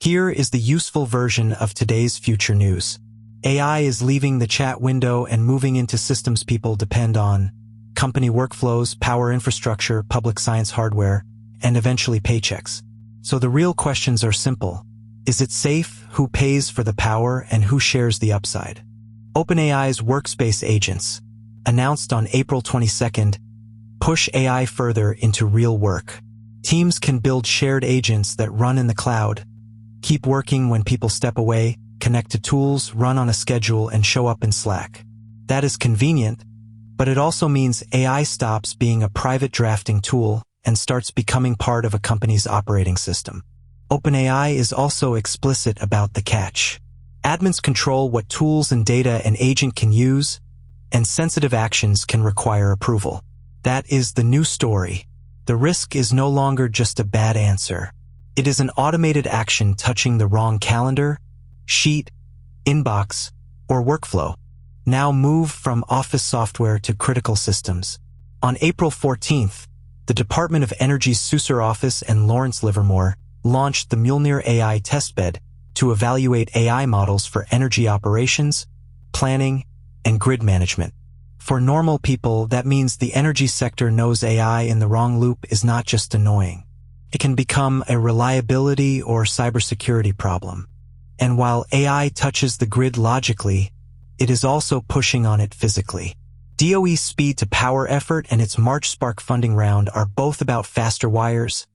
Here is the useful version of today's future news. AI is leaving the chat window and moving into systems people depend on: company workflows, power infrastructure, public science hardware, and eventually paychecks. So the real questions are simple. Is it safe? Who pays for the power? And who shares the upside? OpenAI's workspace agents, announced on April 22nd, push AI further into real work. Teams can build shared agents that run in the cloud, keep working when people step away, connect to tools, run on a schedule, and show up in Slack. That is convenient, but it also means AI stops being a private drafting tool and starts becoming part of a company's operating system. OpenAI is also explicit about the catch. Admins control what tools and data an agent can use, and sensitive actions can require approval. That is the new story. The risk is no longer just a bad answer. It is an automated action touching the wrong calendar, sheet, inbox, or workflow. Now move from office software to critical systems. On April 14th, the Department of Energy's Sousa office and Lawrence Livermore launched the Mjolnir AI Testbed to evaluate AI models for energy operations, planning, and grid management. For normal people, that means the energy sector knows AI in the wrong loop is not just annoying. It can become a reliability or cybersecurity problem. And while AI touches the grid logically, it is also pushing on it physically. DOE's Speed to Power effort and its March Spark funding round are both about faster wires,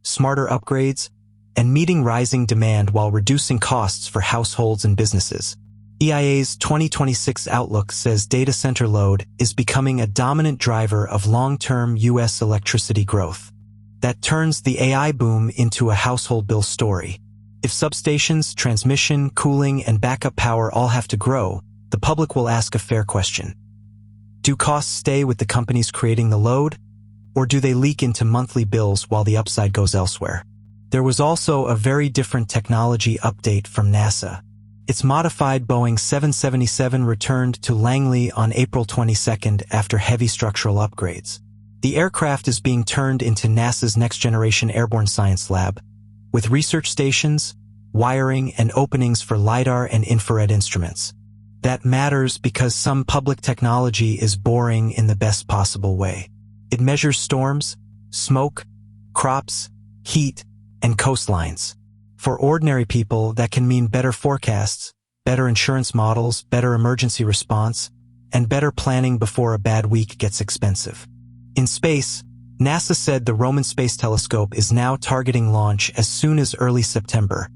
smarter upgrades, and meeting rising demand while reducing costs for households and businesses. EIA's 2026 outlook says data center load is becoming a dominant driver of long-term U.S. electricity growth. That turns the AI boom into a household bill story. If substations, transmission, cooling, and backup power all have to grow, the public will ask a fair question. Do costs stay with the companies creating the load, or do they leak into monthly bills while the upside goes elsewhere? There was also a very different technology update from NASA. Its modified Boeing 777 returned to Langley on April 22nd after heavy structural upgrades. The aircraft is being turned into NASA's next-generation airborne science lab, with research stations, wiring, and openings for LiDAR and infrared instruments. That matters because some public technology is boring in the best possible way. It measures storms, smoke, crops, heat, and coastlines. For ordinary people, that can mean better forecasts, better insurance models, better emergency response, and better planning before a bad week gets expensive. In space, NASA said the Roman Space Telescope is now targeting launch as soon as early September,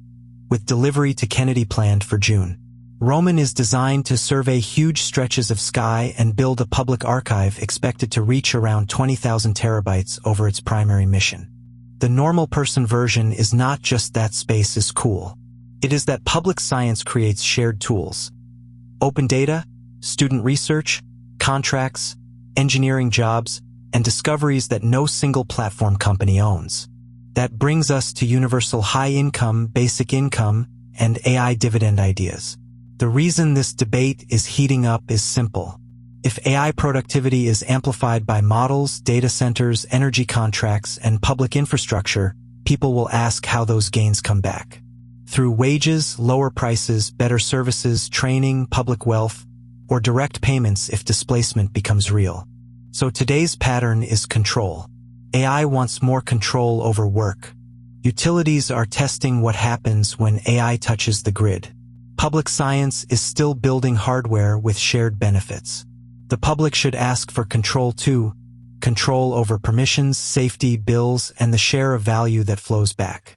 with delivery to Kennedy planned for June. Roman is designed to survey huge stretches of sky and build a public archive expected to reach around 20,000 terabytes over its primary mission. The normal person version is not just that space is cool. It is that public science creates shared tools. Open data, student research, contracts, engineering jobs, and discoveries that no single platform company owns. That brings us to universal high income, basic income, and AI dividend ideas. The reason this debate is heating up is simple. If AI productivity is amplified by models, data centers, energy contracts, and public infrastructure, people will ask how those gains come back. Through wages, lower prices, better services, training, public wealth, or direct payments if displacement becomes real. So today's pattern is control. AI wants more control over work. Utilities are testing what happens when AI touches the grid. Public science is still building hardware with shared benefits. The public should ask for control too, control over permissions, safety, bills, and the share of value that flows back.